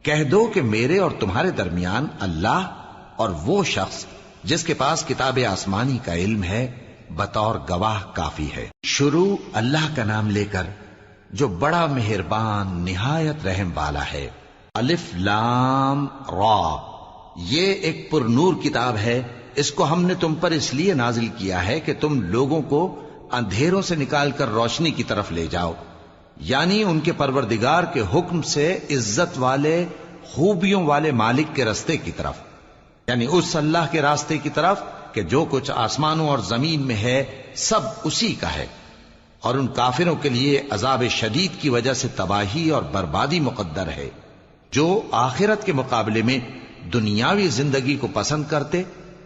کہہ دو کہ میرے اور تمہارے درمیان اللہ اور وہ شخص جس کے پاس کتاب آسمانی کا علم ہے بطور گواہ کافی ہے۔ شروع اللہ کا نام لے کر جو بڑا مہربان نہایت رحم والا ہے۔ الف لام را، یہ ایک پر نور کتاب ہے، اس کو ہم نے تم پر اس لیے نازل کیا ہے کہ تم لوگوں کو اندھیروں سے نکال کر روشنی کی طرف لے جاؤ، یعنی ان کے پروردگار کے حکم سے عزت والے خوبیوں والے مالک کے راستے کی طرف، یعنی اس اللہ کے راستے کی طرف کہ جو کچھ آسمانوں اور زمین میں ہے سب اسی کا ہے، اور ان کافروں کے لیے عذاب شدید کی وجہ سے تباہی اور بربادی مقدر ہے جو آخرت کے مقابلے میں دنیاوی زندگی کو پسند کرتے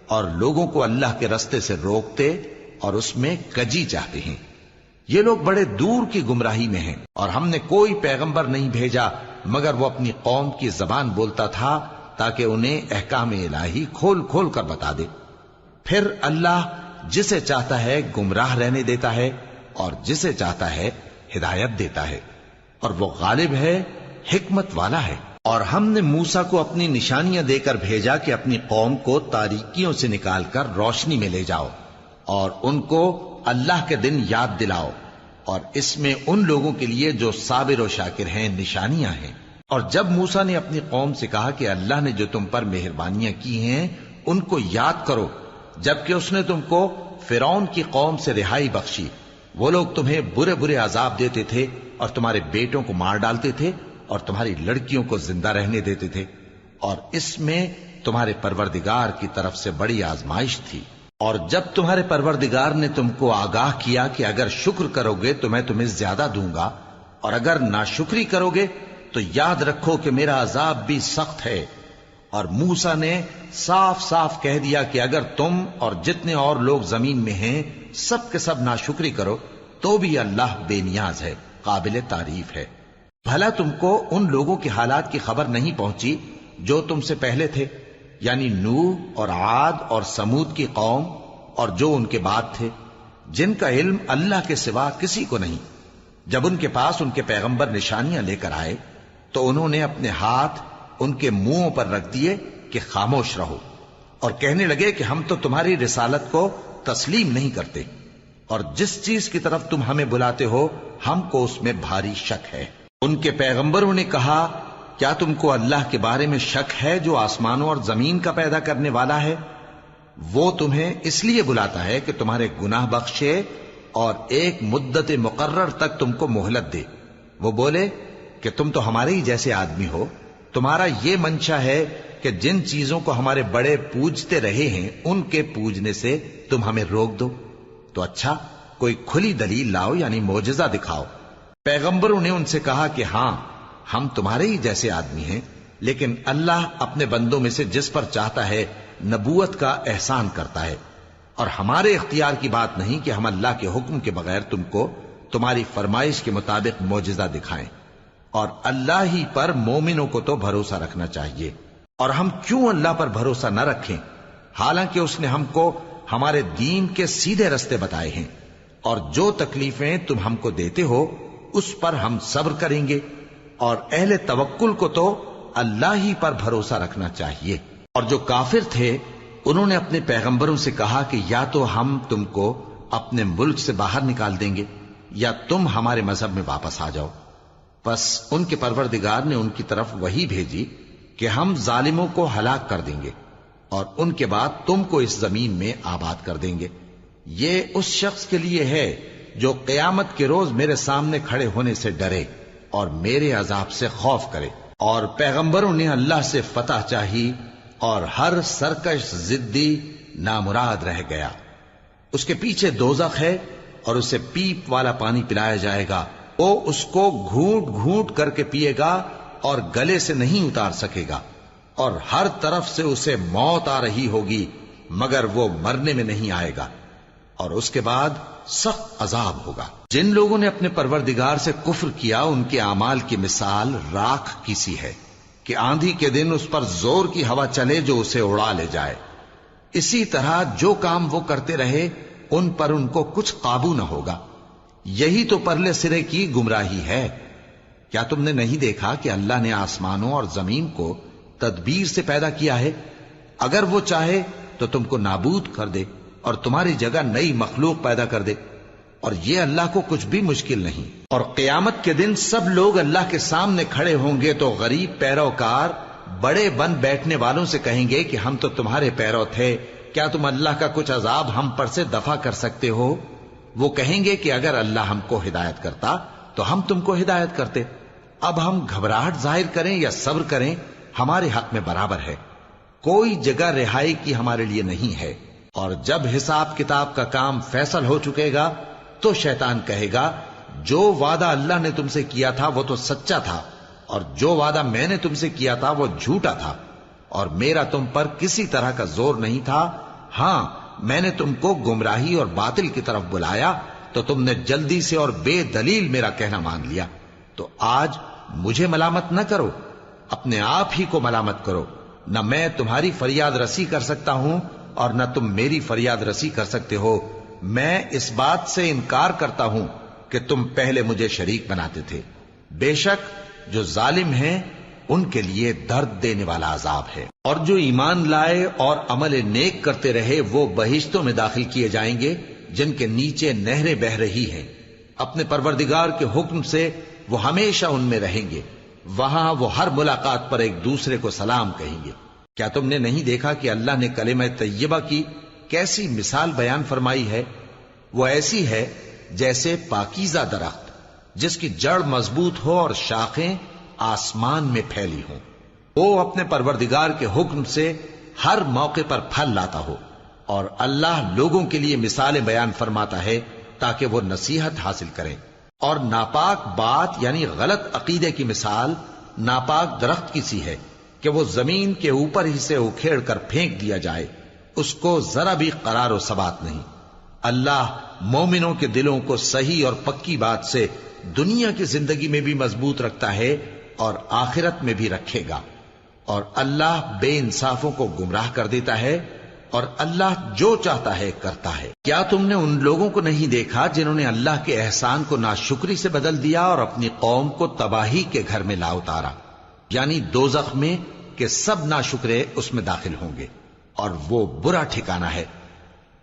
اور لوگوں کو اللہ کے راستے سے روکتے اور اس میں کجی چاہتے ہیں۔ یہ لوگ بڑے دور کی گمراہی میں ہیں، اور ہم نے کوئی پیغمبر نہیں بھیجا مگر وہ اپنی قوم کی زبان بولتا تھا تاکہ انہیں احکام الہی کھول کھول کر بتا دے۔ پھر اللہ جسے چاہتا ہے گمراہ رہنے دیتا ہے اور جسے چاہتا ہے ہدایت دیتا ہے، اور وہ غالب ہے، حکمت والا ہے۔ اور ہم نے موسیٰ کو اپنی نشانیاں دے کر بھیجا کہ اپنی قوم کو تاریکیوں سے نکال کر روشنی میں لے جاؤ اور ان کو اللہ کے دن یاد دلاؤ، اور اس میں ان لوگوں کے لیے جو صابر و شاکر ہیں نشانیاں ہیں۔ اور جب موسیٰ نے اپنی قوم سے کہا کہ اللہ نے جو تم پر مہربانیاں کی ہیں ان کو یاد کرو، جبکہ اس نے تم کو فرعون کی قوم سے رہائی بخشی، وہ لوگ تمہیں برے برے عذاب دیتے تھے اور تمہارے بیٹوں کو مار ڈالتے تھے اور تمہاری لڑکیوں کو زندہ رہنے دیتے تھے، اور اس میں تمہارے پروردگار کی طرف سے بڑی آزمائش تھی۔ اور جب تمہارے پروردگار نے تم کو آگاہ کیا کہ اگر شکر کرو گے تو میں تمہیں زیادہ دوں گا، اور اگر ناشکری کرو گے تو یاد رکھو کہ میرا عذاب بھی سخت ہے۔ اور موسیٰ نے صاف صاف کہہ دیا کہ اگر تم اور جتنے اور لوگ زمین میں ہیں سب کے سب ناشکری کرو تو بھی اللہ بے نیاز ہے، قابل تعریف ہے۔ بھلا تم کو ان لوگوں کے حالات کی خبر نہیں پہنچی جو تم سے پہلے تھے، یعنی نوح اور عاد اور سمود کی قوم اور جو ان کے بعد تھے، جن کا علم اللہ کے سوا کسی کو نہیں۔ جب ان کے پاس ان کے پیغمبر نشانیاں لے کر آئے تو انہوں نے اپنے ہاتھ ان کے منہوں پر رکھ دیے کہ خاموش رہو، اور کہنے لگے کہ ہم تو تمہاری رسالت کو تسلیم نہیں کرتے، اور جس چیز کی طرف تم ہمیں بلاتے ہو ہم کو اس میں بھاری شک ہے۔ ان کے پیغمبروں نے کہا، کیا تم کو اللہ کے بارے میں شک ہے جو آسمانوں اور زمین کا پیدا کرنے والا ہے؟ وہ تمہیں اس لیے بلاتا ہے کہ تمہارے گناہ بخشے اور ایک مدت مقرر تک تم کو مہلت دے۔ وہ بولے کہ تم تو ہمارے ہی جیسے آدمی ہو، تمہارا یہ منشا ہے کہ جن چیزوں کو ہمارے بڑے پوجتے رہے ہیں ان کے پوجنے سے تم ہمیں روک دو، تو اچھا کوئی کھلی دلیل لاؤ، یعنی معجزہ دکھاؤ۔ پیغمبروں نے ان سے کہا کہ ہاں ہم تمہارے ہی جیسے آدمی ہیں، لیکن اللہ اپنے بندوں میں سے جس پر چاہتا ہے نبوت کا احسان کرتا ہے، اور ہمارے اختیار کی بات نہیں کہ ہم اللہ کے حکم کے بغیر تم کو تمہاری فرمائش کے مطابق معجزہ دکھائیں، اور اللہ ہی پر مومنوں کو تو بھروسہ رکھنا چاہیے۔ اور ہم کیوں اللہ پر بھروسہ نہ رکھیں حالانکہ اس نے ہم کو ہمارے دین کے سیدھے رستے بتائے ہیں، اور جو تکلیفیں تم ہم کو دیتے ہو اس پر ہم صبر کریں گے، اور اہل توکل کو تو اللہ ہی پر بھروسہ رکھنا چاہیے۔ اور جو کافر تھے انہوں نے اپنے پیغمبروں سے کہا کہ یا تو ہم تم کو اپنے ملک سے باہر نکال دیں گے یا تم ہمارے مذہب میں واپس آ جاؤ۔ پس ان کے پروردگار نے ان کی طرف وحی بھیجی کہ ہم ظالموں کو ہلاک کر دیں گے اور ان کے بعد تم کو اس زمین میں آباد کر دیں گے۔ یہ اس شخص کے لیے ہے جو قیامت کے روز میرے سامنے کھڑے ہونے سے ڈرے اور میرے عذاب سے خوف کرے۔ اور پیغمبروں نے اللہ سے فتح چاہی اور ہر سرکش ضدی نامراد رہ گیا۔ اس کے پیچھے دوزخ ہے اور اسے پیپ والا پانی پلایا جائے گا، وہ اس کو گھونٹ گھونٹ کر کے پیے گا اور گلے سے نہیں اتار سکے گا، اور ہر طرف سے اسے موت آ رہی ہوگی مگر وہ مرنے میں نہیں آئے گا، اور اس کے بعد سخت عذاب ہوگا۔ جن لوگوں نے اپنے پروردگار سے کفر کیا ان کے اعمال کی مثال راکھ کی سی ہے کہ آندھی کے دن اس پر زور کی ہوا چلے جو اسے اڑا لے جائے۔ اسی طرح جو کام وہ کرتے رہے ان پر ان کو کچھ قابو نہ ہوگا۔ یہی تو پرلے سرے کی گمراہی ہے۔ کیا تم نے نہیں دیکھا کہ اللہ نے آسمانوں اور زمین کو تدبیر سے پیدا کیا ہے؟ اگر وہ چاہے تو تم کو نابود کر دے اور تمہاری جگہ نئی مخلوق پیدا کر دے، اور یہ اللہ کو کچھ بھی مشکل نہیں۔ اور قیامت کے دن سب لوگ اللہ کے سامنے کھڑے ہوں گے تو غریب پیروکار بڑے بن بیٹھنے والوں سے کہیں گے کہ ہم تو تمہارے پیرو تھے، کیا تم اللہ کا کچھ عذاب ہم پر سے دفع کر سکتے ہو؟ وہ کہیں گے کہ اگر اللہ ہم کو ہدایت کرتا تو ہم تم کو ہدایت کرتے۔ اب ہم گھبراہٹ ظاہر کریں یا صبر کریں، ہمارے حق میں برابر ہے، کوئی جگہ رہائی کی ہمارے لیے نہیں ہے۔ اور جب حساب کتاب کا کام فیصل ہو چکے گا تو شیطان کہے گا جو وعدہ اللہ نے تم سے کیا تھا وہ تو سچا تھا، اور جو وعدہ میں نے تم سے کیا تھا وہ جھوٹا تھا، اور میرا تم پر کسی طرح کا زور نہیں تھا۔ ہاں، میں نے تم کو گمراہی اور باطل کی طرف بلایا تو تم نے جلدی سے اور بے دلیل میرا کہنا مان لیا، تو آج مجھے ملامت نہ کرو، اپنے آپ ہی کو ملامت کرو۔ نہ میں تمہاری فریاد رسی کر سکتا ہوں اور نہ تم میری فریاد رسی کر سکتے ہو۔ میں اس بات سے انکار کرتا ہوں کہ تم پہلے مجھے شریک بناتے تھے۔ بے شک جو ظالم ہیں ان کے لیے درد دینے والا عذاب ہے۔ اور جو ایمان لائے اور عمل نیک کرتے رہے وہ بہشتوں میں داخل کیے جائیں گے جن کے نیچے نہریں بہہ رہی ہیں، اپنے پروردگار کے حکم سے وہ ہمیشہ ان میں رہیں گے، وہاں وہ ہر ملاقات پر ایک دوسرے کو سلام کہیں گے۔ کیا تم نے نہیں دیکھا کہ اللہ نے کلمہ طیبہ کی کیسی مثال بیان فرمائی ہے؟ وہ ایسی ہے جیسے پاکیزہ درخت جس کی جڑ مضبوط ہو اور شاخیں آسمان میں پھیلی ہوں، وہ اپنے پروردگار کے حکم سے ہر موقع پر پھل لاتا ہو۔ اور اللہ لوگوں کے لیے مثالیں بیان فرماتا ہے تاکہ وہ نصیحت حاصل کریں۔ اور ناپاک بات یعنی غلط عقیدے کی مثال ناپاک درخت کی سی ہے کہ وہ زمین کے اوپر ہی سے اکھیڑ کر پھینک دیا جائے، اس کو ذرا بھی قرار و ثبات نہیں۔ اللہ مومنوں کے دلوں کو صحیح اور پکی بات سے دنیا کی زندگی میں بھی مضبوط رکھتا ہے اور آخرت میں بھی رکھے گا۔ اور اللہ بے انصافوں کو گمراہ کر دیتا ہے، اور اللہ جو چاہتا ہے کرتا ہے۔ کیا تم نے ان لوگوں کو نہیں دیکھا جنہوں نے اللہ کے احسان کو ناشکری سے بدل دیا اور اپنی قوم کو تباہی کے گھر میں لا اتارا، یعنی دوزخ میں، کہ سب ناشکرے اس میں داخل ہوں گے اور وہ برا ٹھکانہ ہے۔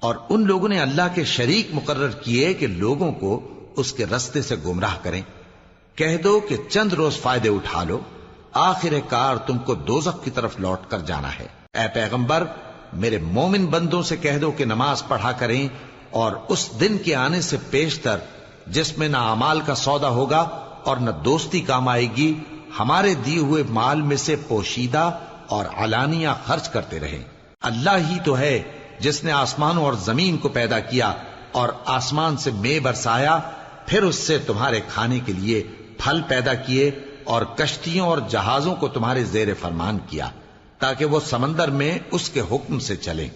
اور ان لوگوں نے اللہ کے شریک مقرر کیے کہ لوگوں کو اس کے رستے سے گمراہ کریں۔ کہہ دو کہ چند روز فائدے اٹھا لو، آخر کار تم کو دوزخ کی طرف لوٹ کر جانا ہے۔ اے پیغمبر، میرے مومن بندوں سے کہہ دو کہ نماز پڑھا کریں، اور اس دن کے آنے سے پیشتر جس میں نہ اعمال کا سودا ہوگا اور نہ دوستی کام آئے گی، ہمارے دیے ہوئے مال میں سے پوشیدہ اور علانیہ خرچ کرتے رہیں۔ اللہ ہی تو ہے جس نے آسمانوں اور زمین کو پیدا کیا اور آسمان سے مے برسایا، پھر اس سے تمہارے کھانے کے لیے پھل پیدا کیے اور کشتیوں اور جہازوں کو تمہارے زیر فرمان کیا تاکہ وہ سمندر میں اس کے حکم سے چلیں،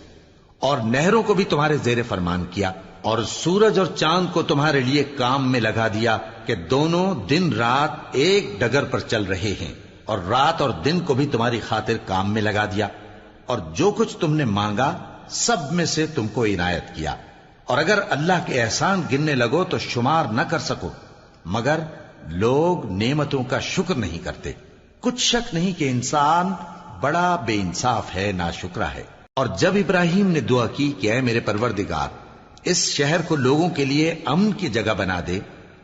اور نہروں کو بھی تمہارے زیر فرمان کیا، اور سورج اور چاند کو تمہارے لیے کام میں لگا دیا کہ دونوں دن رات ایک ڈگر پر چل رہے ہیں، اور رات اور دن کو بھی تمہاری خاطر کام میں لگا دیا، اور جو کچھ تم نے مانگا سب میں سے تم کو عنایت کیا۔ اور اگر اللہ کے احسان گننے لگو تو شمار نہ کر سکو، مگر لوگ نعمتوں کا شکر نہیں کرتے۔ کچھ شک نہیں کہ انسان بڑا بے انصاف ہے، ناشکرا ہے۔ اور جب ابراہیم نے دعا کی کہ اے میرے پروردگار، اس شہر کو لوگوں کے لیے امن کی جگہ بنا دے،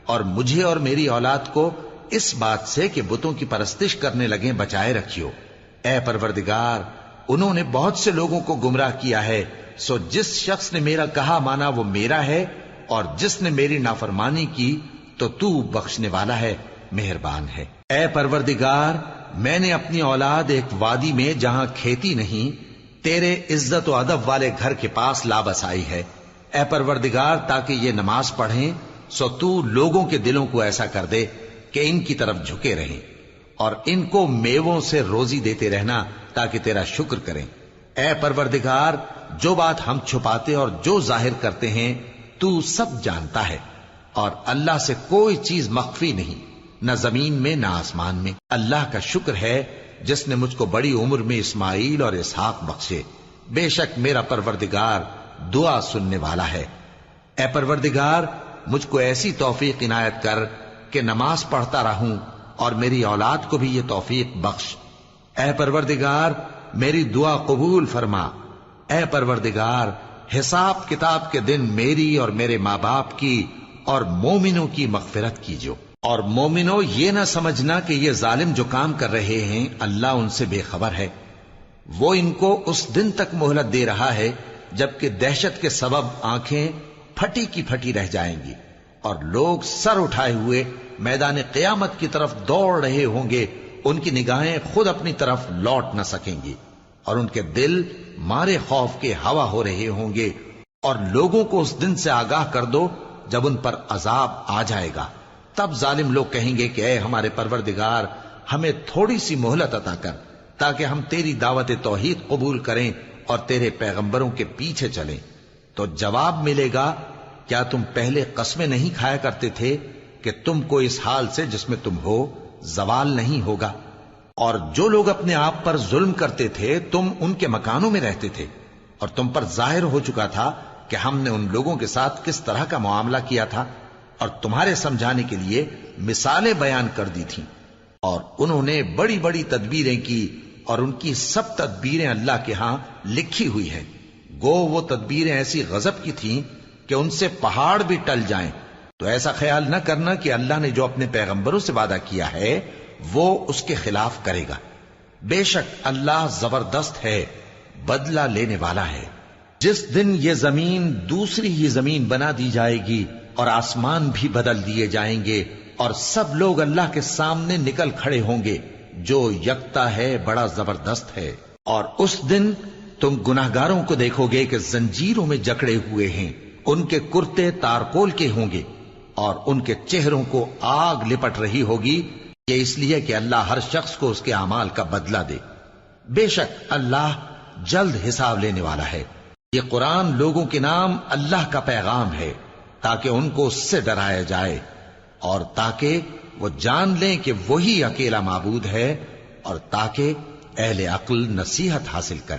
اور مجھے اور میری اولاد کو اس بات سے کہ بتوں کی پرستش کرنے لگیں بچائے رکھیو۔ اے پروردگار، انہوں نے بہت سے لوگوں کو گمراہ کیا ہے، سو جس شخص نے میرا کہا مانا وہ میرا ہے، اور جس نے میری نافرمانی کی تو تو بخشنے والا ہے، مہربان ہے۔ اے پروردگار، میں نے اپنی اولاد ایک وادی میں جہاں کھیتی نہیں، تیرے عزت و ادب والے گھر کے پاس لا بسائی ہے۔ اے پروردگار، تاکہ یہ نماز پڑھیں، سو تو لوگوں کے دلوں کو ایسا کر دے کہ ان کی طرف جھکے رہیں، اور ان کو میووں سے روزی دیتے رہنا تاکہ تیرا شکر کریں۔ اے پروردگار، جو بات ہم چھپاتے اور جو ظاہر کرتے ہیں تو سب جانتا ہے، اور اللہ سے کوئی چیز مخفی نہیں، نہ زمین میں نہ آسمان میں۔ اللہ کا شکر ہے جس نے مجھ کو بڑی عمر میں اسماعیل اور اسحاق بخشے، بے شک میرا پروردگار دعا سننے والا ہے۔ اے پروردگار، مجھ کو ایسی توفیق عنایت کر کہ نماز پڑھتا رہوں اور میری اولاد کو بھی یہ توفیق بخش۔ اے پروردگار میری دعا قبول فرما۔ اے پروردگار حساب کتاب کے دن میری اور میرے ماں باپ کی اور مومنوں کی مغفرت کیجو۔ اور مومنوں یہ نہ سمجھنا کہ یہ ظالم جو کام کر رہے ہیں اللہ ان سے بے خبر ہے۔ وہ ان کو اس دن تک مہلت دے رہا ہے جبکہ دہشت کے سبب آنکھیں پھٹی کی پھٹی رہ جائیں گی اور لوگ سر اٹھائے ہوئے میدان قیامت کی طرف دوڑ رہے ہوں گے، ان کی نگاہیں خود اپنی طرف لوٹ نہ سکیں گی اور ان کے دل مارے خوف کے ہوا ہو رہے ہوں گے۔ اور لوگوں کو اس دن سے آگاہ کر دو جب ان پر عذاب آ جائے گا، تب ظالم لوگ کہیں گے کہ اے ہمارے پروردگار ہمیں تھوڑی سی مہلت عطا کر تاکہ ہم تیری دعوت توحید قبول کریں اور تیرے پیغمبروں کے پیچھے چلیں۔ تو جواب ملے گا کیا تم پہلے قسمیں نہیں کھایا کرتے تھے کہ تم کو اس حال سے جس میں تم ہو زوال نہیں ہوگا؟ اور جو لوگ اپنے آپ پر ظلم کرتے تھے تم ان کے مکانوں میں رہتے تھے اور تم پر ظاہر ہو چکا تھا کہ ہم نے ان لوگوں کے ساتھ کس طرح کا معاملہ کیا تھا اور تمہارے سمجھانے کے لیے مثالیں بیان کر دی تھیں۔ اور انہوں نے بڑی بڑی تدبیریں کی اور ان کی سب تدبیریں اللہ کے ہاں لکھی ہوئی ہیں۔ گو وہ تدبیریں ایسی غضب کی تھیں کہ ان سے پہاڑ بھی ٹل جائیں۔ تو ایسا خیال نہ کرنا کہ اللہ نے جو اپنے پیغمبروں سے وعدہ کیا ہے وہ اس کے خلاف کرے گا۔ بے شک اللہ زبردست ہے، بدلہ لینے والا ہے۔ جس دن یہ زمین دوسری ہی زمین بنا دی جائے گی اور آسمان بھی بدل دیے جائیں گے اور سب لوگ اللہ کے سامنے نکل کھڑے ہوں گے جو یکتا ہے بڑا زبردست ہے۔ اور اس دن تم گناہگاروں کو دیکھو گے کہ زنجیروں میں جکڑے ہوئے ہیں، ان کے کرتے تارکول کے ہوں گے اور ان کے چہروں کو آگ لپٹ رہی ہوگی، یہ اس لیے کہ اللہ ہر شخص کو اس کے اعمال کا بدلہ دے۔ بے شک اللہ جلد حساب لینے والا ہے۔ یہ قرآن لوگوں کے نام اللہ کا پیغام ہے تاکہ ان کو اس سے ڈرایا جائے اور تاکہ وہ جان لیں کہ وہی اکیلا معبود ہے اور تاکہ اہل عقل نصیحت حاصل کریں۔